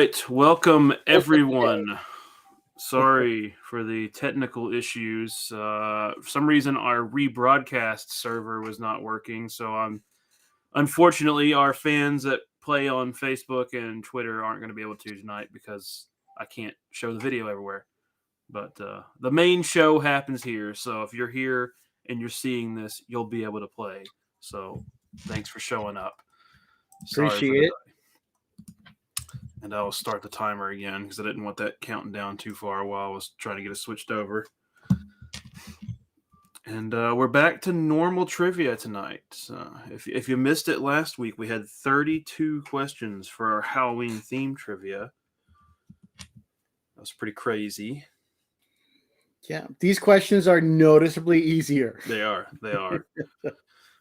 right, welcome everyone. Sorry for the technical issues. For some reason, our rebroadcast server was not working, so unfortunately our fans that play on Facebook and Twitter aren't going to be able to tonight because I can't show the video everywhere. But the main show happens here, so if you're here and you're seeing this, you'll be able to play. So thanks for showing up. Sorry for the Appreciate it. And I will start the timer again because I didn't want that counting down too far while I was trying to get it switched over. And we're back to normal trivia tonight. If you missed it last week, we had 32 questions for our Halloween theme trivia. That was pretty crazy. Yeah, these questions are noticeably easier. They are.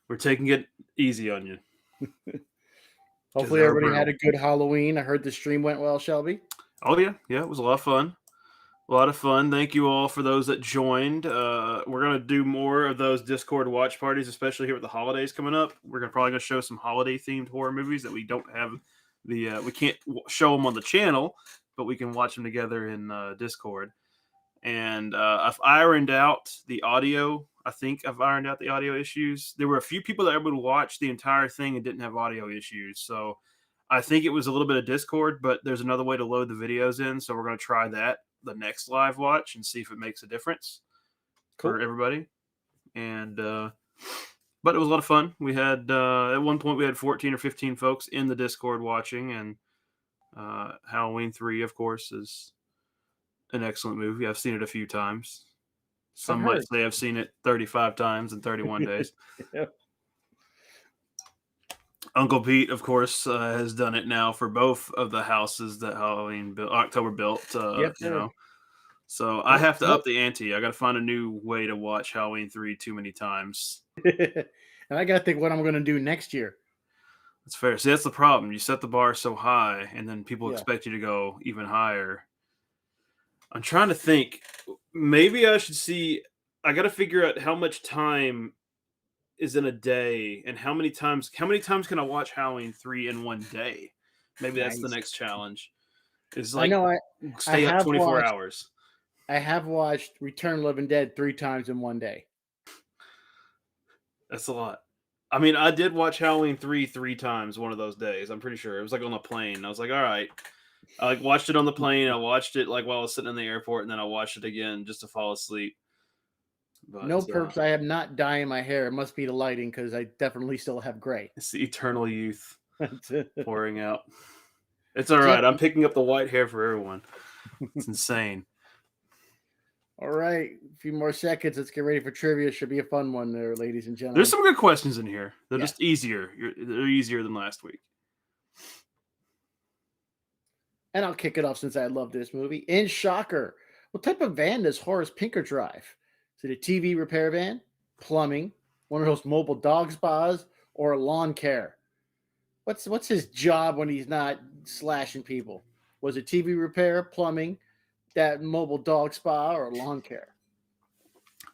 We're taking it easy on you. Hopefully everybody had a good Halloween. I heard the stream went well, Shelby. Oh, yeah. Yeah, it was a lot of fun. A lot of fun. Thank you all for those that joined. We're going to do more of those Discord watch parties, especially here with the holidays coming up. We're probably going to show some holiday-themed horror movies that we don't have we can't show them on the channel, but we can watch them together in Discord. And I've ironed out the audio. I think I've ironed out the audio issues. There were a few people that were able to watch the entire thing and didn't have audio issues. So I think it was a little bit of Discord, but there's another way to load the videos in. So we're going to try that the next live watch and see if it makes a difference for everybody. And but it was a lot of fun. We had at one point we had 14 or 15 folks in the Discord watching, and Halloween 3, of course, is an excellent movie. I've seen it a few times. Some might say I've seen it 35 times in 31 days. Yep. Uncle Pete, of course, has done it now for both of the houses that October built. Yep, you know, so I have to up the ante. I got to find a new way to watch Halloween 3 too many times. And I got to think what I'm going to do next year. That's fair. See, that's the problem. You set the bar so high, and then people expect you to go even higher. I'm trying to think. Maybe I should see. I got to figure out how much time is in a day, and how many times can I watch Halloween 3 in one day? Maybe that's the next challenge. Is like stay up 24 hours. I have watched Return of the Living Dead 3 times in one day. That's a lot. I mean, I did watch Halloween 3 times one of those days. I'm pretty sure it was like on a plane. I was like, all right. I watched it on the plane. I watched it while I was sitting in the airport, and then I watched it again just to fall ascleep. But, no perps. I have not dyeing my hair. It must be the lighting because I definitely still have gray. It's the eternal youth pouring out. It's all right. I'm picking up the white hair for everyone. It's insane. All right. A few more seconds. Let's get ready for trivia. Should be a fun one there, ladies and gentlemen. There's some good questions in here. They're just easier. They're easier than last week. And I'll kick it off since I love this movie. In Shocker, what type of van does Horace Pinker drive? Is it a TV repair van, plumbing, one of those mobile dog spas, or lawn care? What's his job when he's not slashing people? Was it TV repair, plumbing, that mobile dog spa, or lawn care?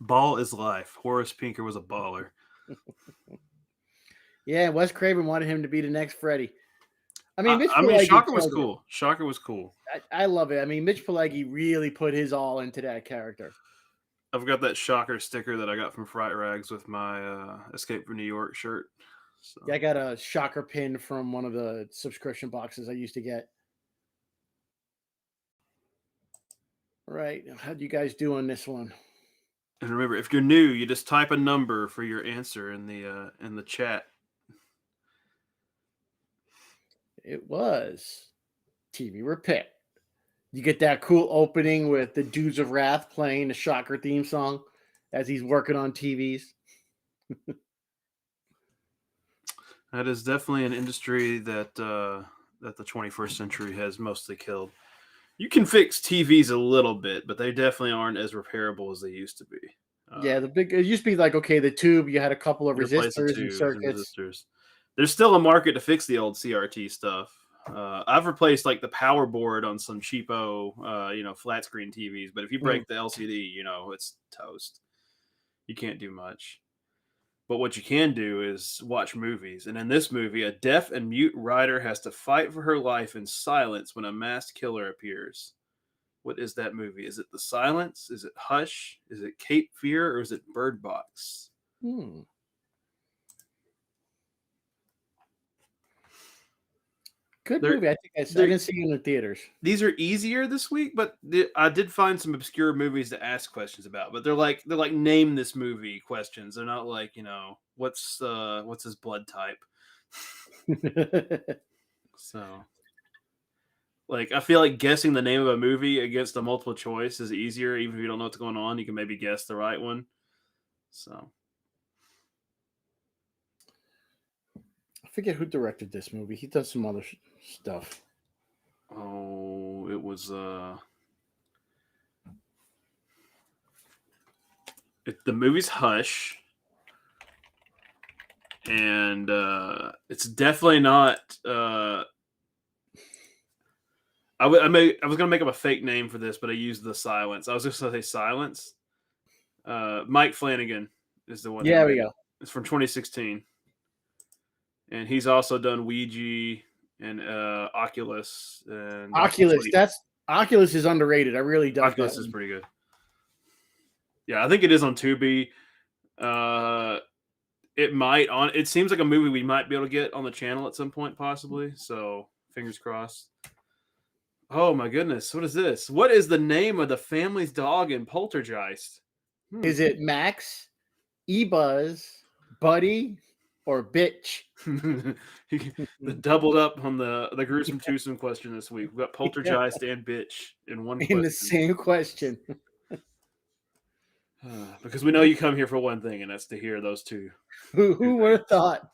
Ball is life. Horace Pinker was a baller. Yeah, Wes Craven wanted him to be the next Freddy. I mean, Shocker was cool. Shocker was cool. I love it. I mean, Mitch Pileggi really put his all into that character. I've got that Shocker sticker that I got from Fright Rags with my Escape from New York shirt. So. Yeah, I got a Shocker pin from one of the subscription boxes I used to get. All right, how'd you guys do on this one? And remember, if you're new, you just type a number for your answer in the chat. It was TV repair. You get that cool opening with the Dudes of Wrath playing the Shocker theme song as he's working on TVs. That is definitely an industry that the 21st century has mostly killed. You can fix TVs a little bit, but they definitely aren't as repairable as they used to be. It used to be like, okay, the tube, you had a couple of resistors and circuits. There's still a market to fix the old CRT stuff. I've replaced like the power board on some cheapo, flat screen TVs. But if you break the LCD, it's toast. You can't do much. But what you can do is watch movies. And in this movie, a deaf and mute rider has to fight for her life in silence when a masked killer appears. What is that movie? Is it The Silence? Is it Hush? Is it Cape Fear? Or is it Bird Box? Hmm. Good They're, movie. I think I they're, didn't see it in the theaters. these are easier this week, but I did find some obscure movies to ask questions about. But they're like name this movie questions. They're not like, what's his blood type. So, like, I feel like guessing the name of a movie against a multiple choice is easier. Even if you don't know what's going on, you can maybe guess the right one. So, I forget who directed this movie. He does some other stuff. oh, it was the movie's Hush, and it's definitely not. I was gonna make up a fake name for this, but I used The Silence. I was just gonna say Silence. Mike Flanagan is the one. Yeah, we go. It's from 2016, and he's also done Ouija and Oculus. And Oculus. Oculus is underrated. I really don't. Oculus is pretty good. Yeah, I think it is on Tubi. It seems like a movie we might be able to get on the channel at some point, possibly. So fingers crossed. Oh my goodness, what is this? What is the name of the family's dog in Poltergeist? Is it Max, E-Buzz, Buddy, or Bitch? The doubled up on the gruesome twosome question this week. We've got Poltergeist and Bitch in one question. In the same question. Because we know you come here for one thing, and that's to hear those two. Who would have thought?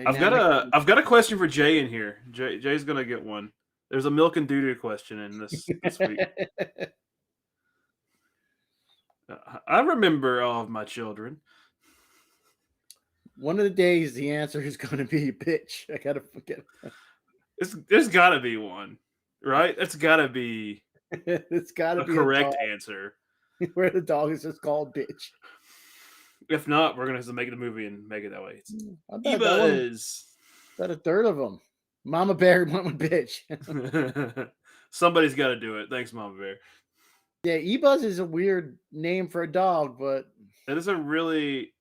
I've got a question for Jay in here. Jay's gonna get one. There's a milk and doo-doo question in this week. I remember all of my children. One of the days, the answer is going to be bitch. I gotta forget. There's got to be one, right? That's got to be. It's got to be correct answer. Where the dog is just called bitch. If not, we're gonna have to make the movie and make it that way. Eva is about a third of them. Mama Bear went with bitch. Somebody's got to do it. Thanks, Mama Bear. Yeah, E-Buzz is a weird name for a dog, but that is a really.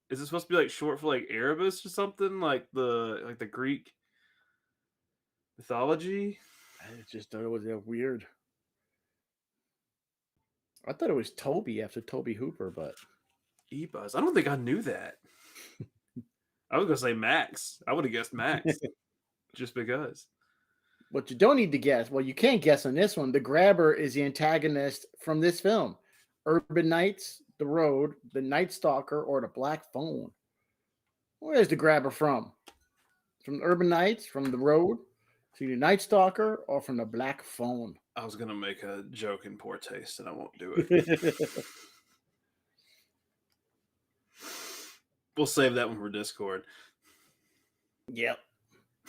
Is it supposed to be like short for like Erebus or something like the Greek mythology? I just thought it was weird. I thought it was Toby after Toby Hooper, but E-Buzz. I don't think I knew that. I was gonna say Max. I would have guessed Max, just because. What you don't need to guess, well, you can't guess on this one. The Grabber is the antagonist from this film. Urban Nights, The Road, The Night Stalker, or The Black Phone. Where is the Grabber from? From Urban Nights, from The Road, to The Night Stalker, or from The Black Phone? I was gonna make a joke in poor taste, and I won't do it. We'll save that one for Discord. Yep.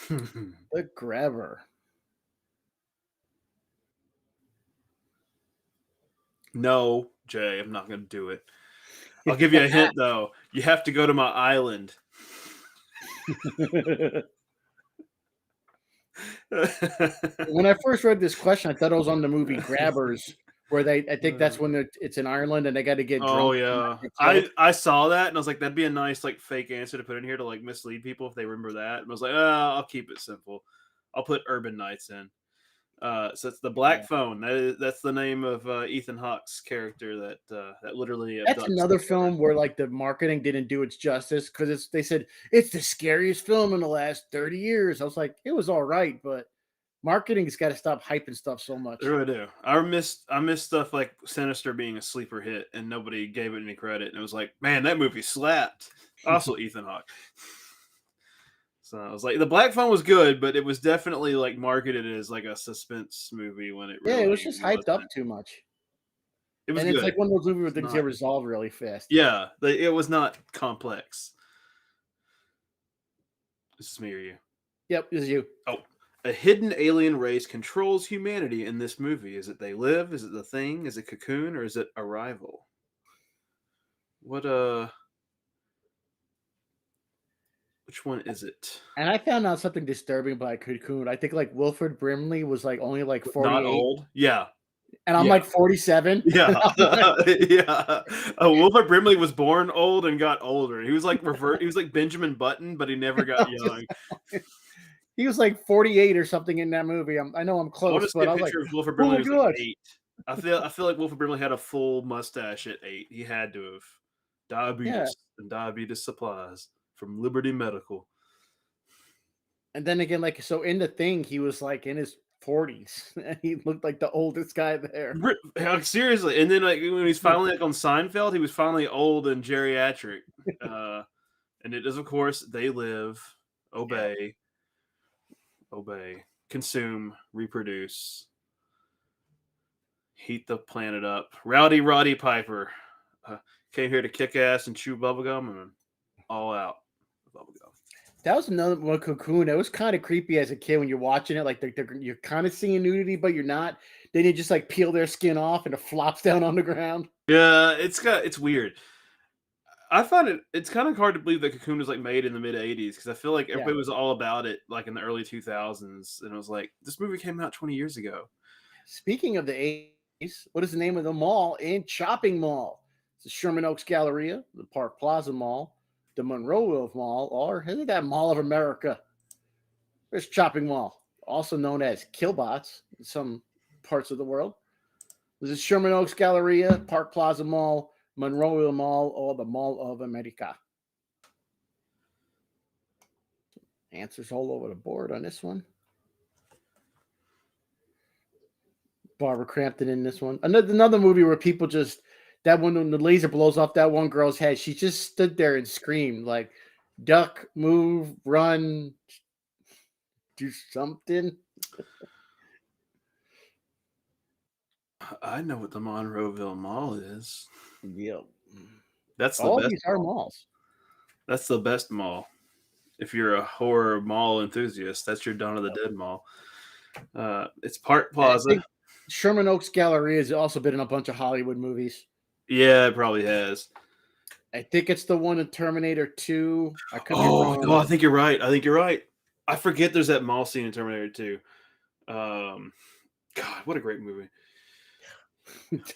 The Grabber. No, Jay, I'm not going to do it. I'll give you a hint, though. You have to go to my island. When I first read this question, I thought it was on the movie Grabbers, where I think that's when it's in Ireland and they got to get drunk. Oh, yeah. I saw that, and I was like, that'd be a nice fake answer to put in here to mislead people if they remember that. And I was like, I'll keep it simple. I'll put Urban Nights in. So it's the Black Phone. That's the name of Ethan Hawke's character that literally. That's another film where the marketing didn't do its justice because they said it's the scariest film in the last 30 years. I was like, it was all right, but marketing's got to stop hyping stuff so much. They really do. I miss stuff like Sinister being a sleeper hit and nobody gave it any credit, and it was like, man, that movie slapped. Also, Ethan Hawke. So I was like, the Black Phone was good, but it was definitely marketed as a suspense movie when it really it was just hyped up too much. It was and good. It's one of those movies where things get resolved really fast. Yeah, it was not complex. Is this me or you? Yep, this is you. Oh, A hidden alien race controls humanity in this movie. Is it They Live? Is it The Thing? Is it Cocoon? Or is it Arrival? What which one is it? And I found out something disturbing by Cocoon. I think like Wilford Brimley was like only like Not 48, old? Yeah. and I'm Yeah. like 47. Yeah. I'm like, Yeah. Wilford Brimley was born old and got older. He was like he was like Benjamin Button, but he never got I'm young. just- he was like 48 or something in that movie. I know I'm I want to close, see but a I was like, picture of Wilford oh Brimley my when he was like god. 8. I feel like Wilford Brimley had a full mustache at 8. He had to have. Yeah. Diabetes and diabetes supplies from Liberty Medical. And then again, like so in the thing, he was like in his 40s. And he looked like the oldest guy there. Seriously, and then like when he's finally like on Seinfeld, he was finally old and geriatric. And it is, of course, They Live, Obey, Obey, Consume, Reproduce, Heat the Planet Up. Rowdy Roddy Piper came here to kick ass and chew bubblegum and all out bubblegum. That was another one, Cocoon. It was kind of creepy as a kid when you're watching it. Like you're kind of seeing nudity, but you're not. Then you just like peel their skin off and it flops down on the ground. Yeah, it's weird. I find it's kind of hard to believe that Cocoon was like made in the mid '80s because I feel like Yeah. everybody was all about it like in the early 2000s, and it was like this movie came out 20 years ago. Speaking of the 80s, what is the name of the mall in Shopping Mall? It's the Sherman Oaks Galleria, the Park Plaza Mall, the Monroeville Mall, or isn't that Mall of America? There's Shopping Mall, also known as Killbots in some parts of the world. This is Sherman Oaks Galleria, Park Plaza Mall, Monroeville Mall, or the Mall of America. Answers all over the board on this one. Barbara Crampton in this one. Another movie where people just that one when the laser blows off that one girl's head, she just stood there and screamed like, "Duck, move, run, do something." I know what the Monroeville Mall is. Yep. That's the All best. these are malls. That's the best mall. If you're a horror mall enthusiast, that's your Dawn of the Dead mall. It's Park I Plaza. think Sherman Oaks Galleria has also been in a bunch of Hollywood movies. Yeah, it probably has. I think it's the one in Terminator 2. I could be Oh wrong. no, I think you're right. I forget there's that mall scene in Terminator 2. God, what a great movie.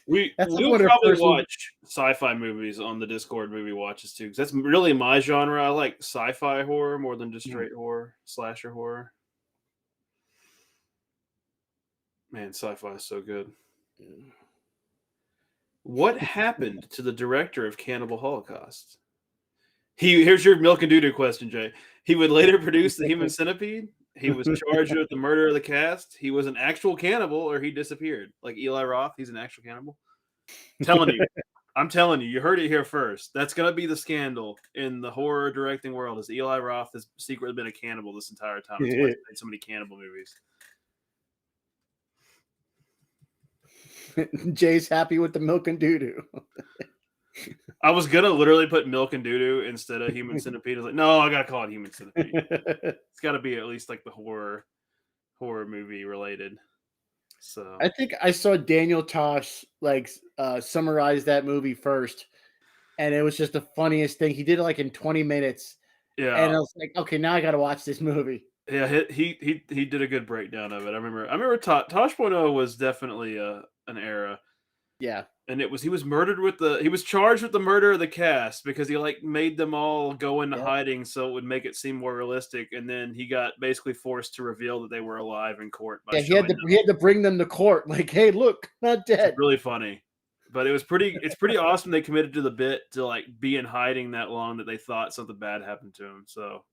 We'll probably watch sci-fi movies on the Discord movie watches too, because that's really my genre. I like sci-fi horror more than just straight horror, slasher horror. Man, sci-fi is so good. What happened to the director of Cannibal Holocaust? Here's your milk and doo-doo question, Jay. He would later produce The Human Centipede. He was charged with the murder of the cast. He was an actual cannibal, or he disappeared. Like Eli Roth, he's an actual cannibal. I'm telling you, you heard it here first. That's gonna be the scandal in the horror directing world. Is Eli Roth has secretly been a cannibal this entire time? That's why he's made so many cannibal movies. Jay's happy with the milk and doo-doo. I was gonna literally put milk and doo-doo instead of Human Centipede. I was like, no, I gotta call it Human Centipede. It's got to be at least like the horror movie related. So I think I saw Daniel Tosh summarize that movie first, and it was just the funniest thing. He did it like in 20 minutes. Yeah, and I was like, okay, now I got to watch this movie. Yeah, he did a good breakdown of it. I remember Tosh.0 was definitely an era. Yeah. And he was charged with the murder of the cast because he like made them all go into hiding so it would make it seem more realistic, and then he got basically forced to reveal that they were alive in court by he had to bring them to court like, hey, look, not dead. It's really funny. But it's pretty awesome they committed to the bit to like be in hiding that long that they thought something bad happened to him. So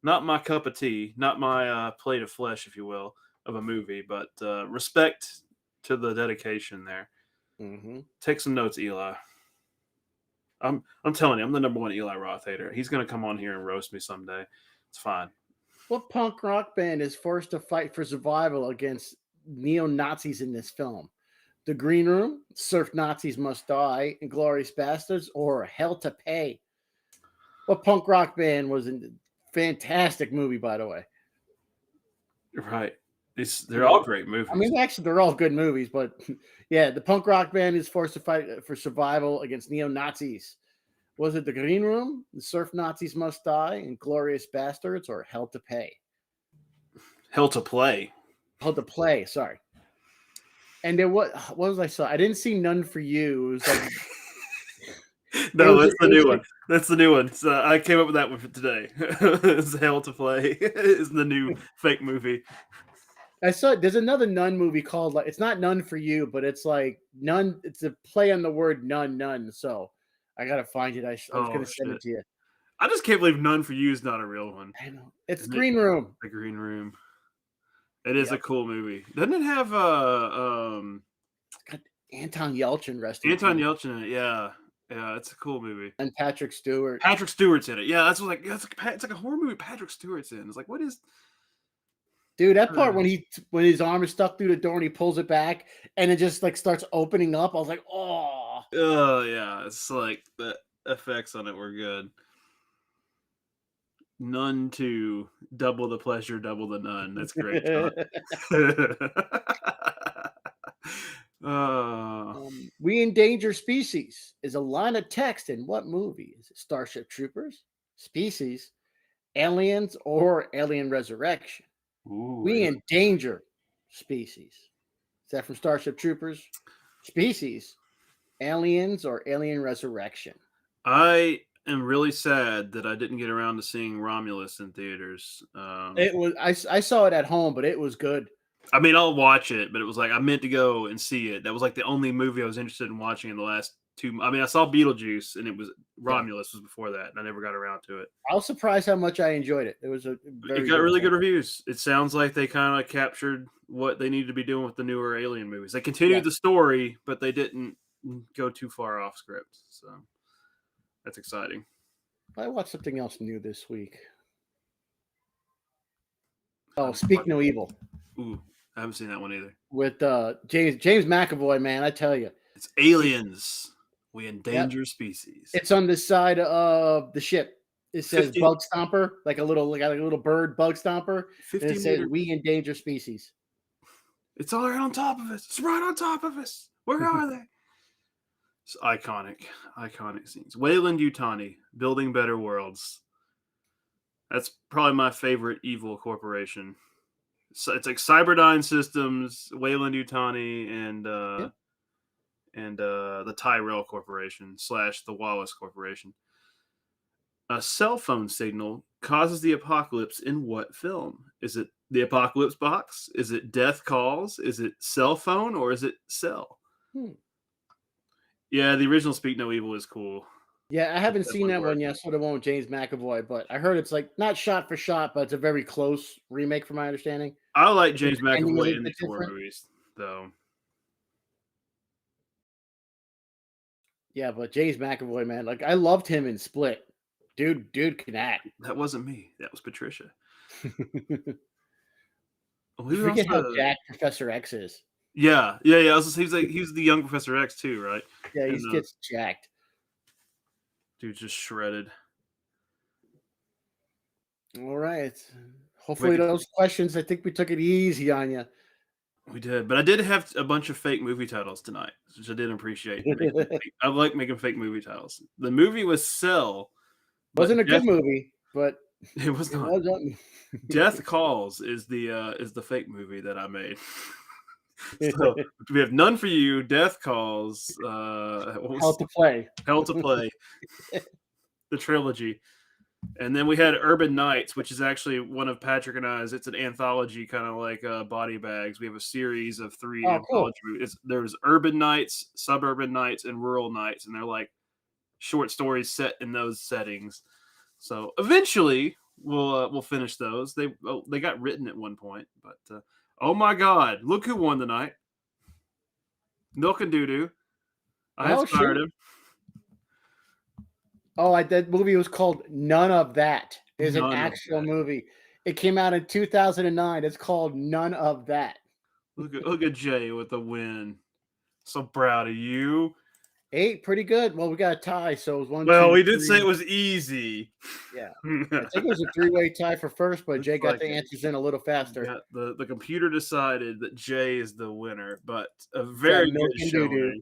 not my cup of tea, not my plate of flesh, if you will, of a movie, but respect to the dedication there. Mm-hmm. Take some notes, Eli. I'm telling you, I'm the number one Eli Roth hater. He's gonna come on here and roast me someday. It's fine. What punk rock band is forced to fight for survival against neo-Nazis in this film? The Green Room, Surf Nazis Must Die, Inglourious Bastards, or Hell to Pay? What punk rock band was in fantastic movie, by the way? Right. They're all great movies. I mean, actually, they're all good movies, but yeah, the punk rock band is forced to fight for survival against neo Nazis. Was it The Green Room, The Surf Nazis Must Die, and Glorious Bastards, or Hell to Pay? Hell to Play. Hell to Play, sorry. And then what was I saw? I didn't see None for You. It was like No, that's the new one. That's the new one. So I came up with that one for today. It's Hell to Play is the new fake movie. I saw there's another Nun movie called like it's not None for You, but it's like None. It's a play on the word none. So I gotta find it. I was gonna send it to you. I just can't believe None for You is not a real one. I know it's Green Room. The Green Room. It is a cool movie. Doesn't it have Anton Yelchin Anton Yelchin in it? Yeah. Yeah, it's a cool movie. And Patrick Stewart. Patrick Stewart's in it. Yeah, that's like it's like a horror movie. Patrick Stewart's in. It's like what is? Dude, that part when his arm is stuck through the door and he pulls it back and it just like starts opening up. I was like, oh. Oh yeah, it's like the effects on it were good. None 2, double the pleasure, double the none. That's great. We Endanger Species is a line of text in what movie? Is it Starship Troopers, Species, Aliens, or Alien Resurrection? Ooh, We Endanger Species. Is that from Starship Troopers, Species, Aliens, or Alien Resurrection? I am really sad that I didn't get around to seeing Romulus in theaters. It was I saw it at home, but it was good. I mean, I'll watch it, but it was like I meant to go and see it. That was like the only movie I was interested in watching in the last 2. I mean, I saw Beetlejuice, and it was Romulus was before that, and I never got around to it. I was surprised how much I enjoyed it. It was It got really good reviews. It sounds like they kind of captured what they needed to be doing with the newer Alien movies. They continued the story, but they didn't go too far off script. So that's exciting. I watched something else new this week. Oh, Speak No Evil. Ooh, I haven't seen that one either. With James McAvoy, man, I tell you. It's Aliens. We Endanger Species. It's on the side of the ship. It says Bug Stomper, like a little bird bug stomper. And it says We Endanger Species. It's all right on top of us. It's right on top of us. Where are they? It's iconic scenes. Weyland-Yutani, Building Better Worlds. That's probably my favorite evil corporation. So it's like Cyberdyne Systems, Weyland-Yutani, and the Tyrell Corporation / the Wallace Corporation. A cell phone signal causes the apocalypse in what film? Is it The Apocalypse Box? Is it Death Calls? Is it Cell Phone, or is it Cell? Yeah, the original Speak No Evil is cool. Yeah, I haven't seen that one yet. So the one with James McAvoy, but I heard it's like not shot for shot, but it's a very close remake, from my understanding. I like James McAvoy in these horror movies, though. Yeah, but James McAvoy, man, like I loved him in Split. Dude can act. That wasn't me. That was Patricia. We forget how jacked Professor X is. Yeah. He's the young Professor X too, right? Yeah, he gets jacked. Dude, just shredded. All right. Hopefully those questions, I think we took it easy on you. We did, but I did have a bunch of fake movie titles tonight, which I did appreciate. I like making fake movie titles. The movie was Cell. Wasn't a good movie, but it was not. Death Calls is the fake movie that I made. So we have None for You, Death Calls, Hell to Play, the trilogy, and then we had Urban Nights, which is actually one of Patrick and I's. It's an anthology, kind of like Body Bags. We have a series of 3 anthology movies. There's Urban Nights, Suburban Nights, and Rural Nights, and they're like short stories set in those settings. So eventually we'll finish those. They got written at one point, but oh my God, look who won tonight. Milk and Doo-Doo. I inspired him. Oh, that movie was called None of That. It's an actual movie. It came out in 2009. It's called None of That. Look at Jay with the win. So proud of you. 8, pretty good. Well, we got a tie, so it was 1, Well, 2, we did say 3. it was easy. Yeah. I think it was a three-way tie for first, but Looks Jay got like the it. answers in a little faster. Yeah, the computer decided that Jay is the winner, but a It's that very milk good and doo-doo. showing.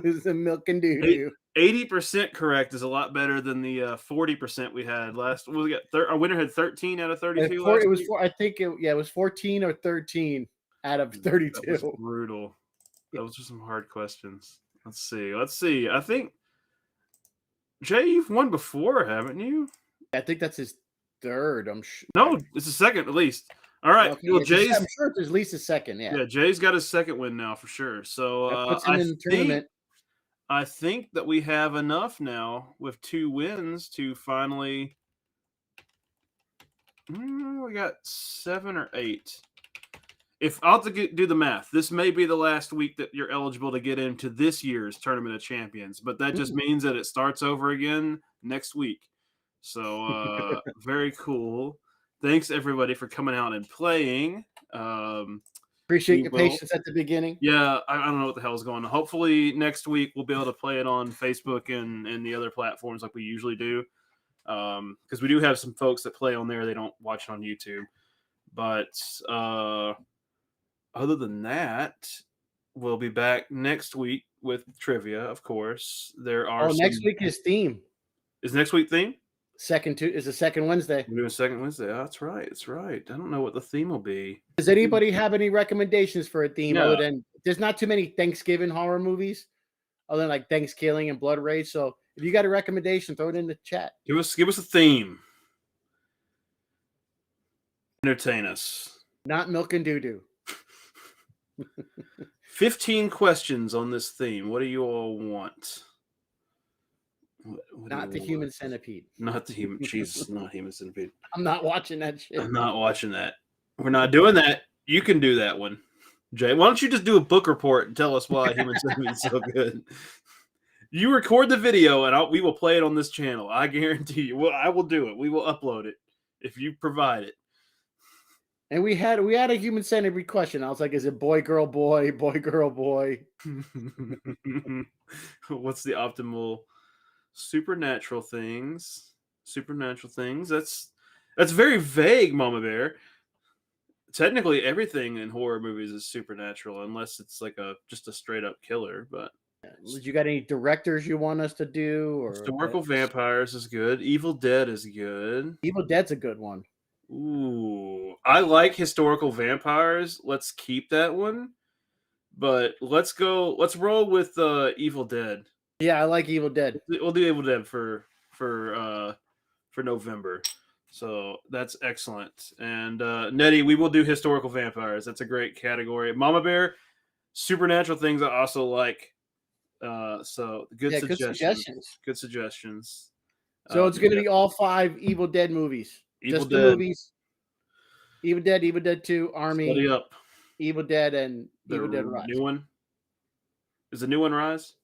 It's the milk and doo-doo. 80% correct is a lot better than the 40% we had last. Well, we got our winner had 13 out of 32 last It was week. 4, I think it was 14 or 13 out of That was 32. brutal. Those are some hard questions. Let's see. Let's see. I think Jay, you've won before, haven't you? I think that's his third. I'm sure. No, it's a second at least. All right. Okay, Well, yeah, I'm sure it's at least a second. Yeah. yeah, Jay's got his second win now for sure. So That puts him in the tournament. I think that we have enough now with 2 wins to finally. We got 7 or 8. If I'll have to do the math, this may be the last week that you're eligible to get into this year's Tournament of Champions, but that just means that it starts over again next week. So very cool. Thanks everybody for coming out and playing. Appreciate your patience at the beginning. Yeah, I don't know what the hell is going on. Hopefully next week we'll be able to play it on Facebook and the other platforms like we usually do. Because we do have some folks that play on there. They don't watch it on YouTube. But other than that, we'll be back next week with trivia, of course. There are next week is theme. Is next week theme? Is the second Wednesday. We're doing second Wednesday. Oh, that's right. That's right. I don't know what the theme will be. Does anybody have any recommendations for a theme other than there's not too many Thanksgiving horror movies other than like Thanksgiving and Blood Rage. So if you got a recommendation, throw it in the chat. Give us a theme. Entertain us. Not milk and doo-doo. 15 questions on this theme. What do you all want? Not the human centipede. Not the human. Jesus, not human centipede. I'm not watching that shit. I'm not watching that. We're not doing that. You can do that one, Jay. Why don't you just do a book report and tell us why human centipede is so good? You record the video and we will play it on this channel. I guarantee you. Well, I will do it. We will upload it if you provide it. And we had a human centipede question. I was like, is it boy, girl, boy, girl, boy? What's the optimal supernatural things? That's very vague, Mama Bear. Technically, everything in horror movies is supernatural, unless it's like just a straight up killer. But you got any directors you want us to do? Or historical vampires is good. Evil Dead is good. Evil Dead's a good one. Ooh, I like historical vampires. Let's keep that one. But let's roll with Evil Dead. Yeah, I like Evil Dead. We'll do Evil Dead for November. So that's excellent. And Nettie, we will do historical vampires. That's a great category. Mama Bear, supernatural things I also like. So good suggestions. Good suggestions. So it's going to be all 5 Evil Dead movies. Evil Just Dead. The movies. Evil Dead 2, Army. Study up. Evil Dead and Evil Dead Rise. New one? Is the new one Rise?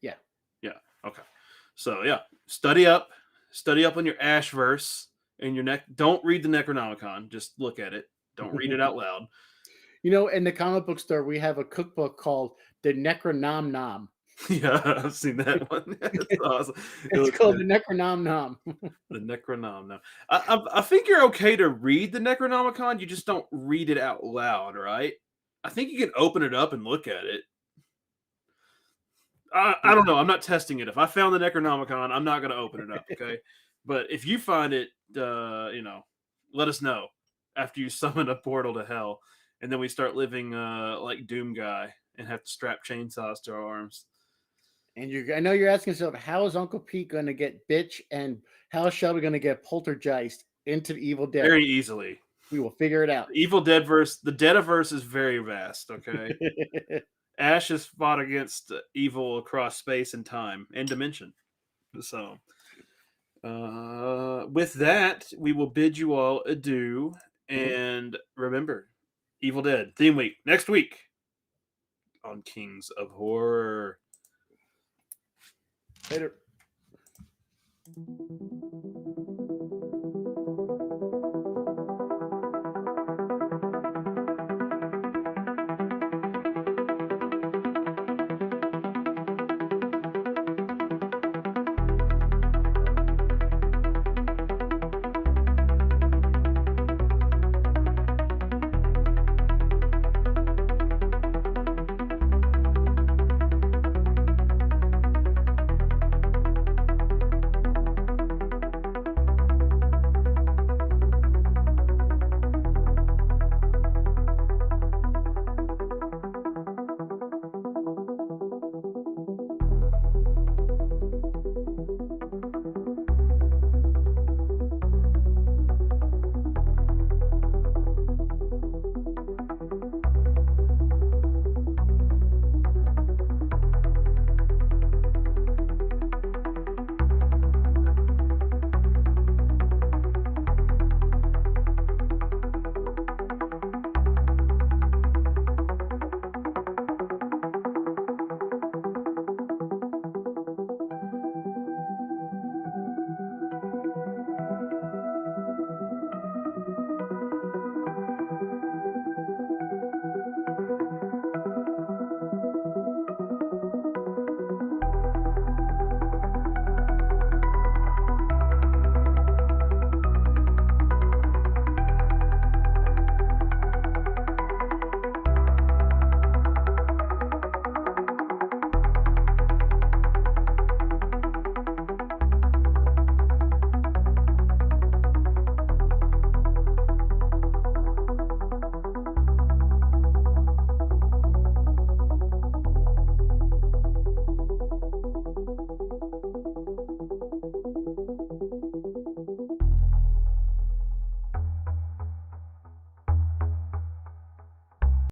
Yeah. Yeah. Okay. So yeah, study up on your Ashverse and your neck. Don't read the Necronomicon. Just look at it. Don't read it out loud. You know, in the comic book store, we have a cookbook called the Necronom Nom. Yeah, I've seen that one. It's awesome. It's called the Necronom Nom. The Necronom Nom. I think you're okay to read the Necronomicon. You just don't read it out loud, right? I think you can open it up and look at it. I don't know. I'm not testing it. If I found the Necronomicon, I'm not going to open it up, okay? But if you find it, let us know after you summon a portal to hell, and then we start living like Doom Guy and have to strap chainsaws to our arms. And I know you're asking yourself, how is Uncle Pete going to get Bitch and how is Shelby going to get Poltergeist into the Evil Dead? Very easily. We will figure it out. The Evil Dead verse, the Deadiverse is very vast, okay? Ash has fought against evil across space and time and dimension. So, with that, we will bid you all adieu. And remember, Evil Dead theme week next week on Kings of Horror. Later.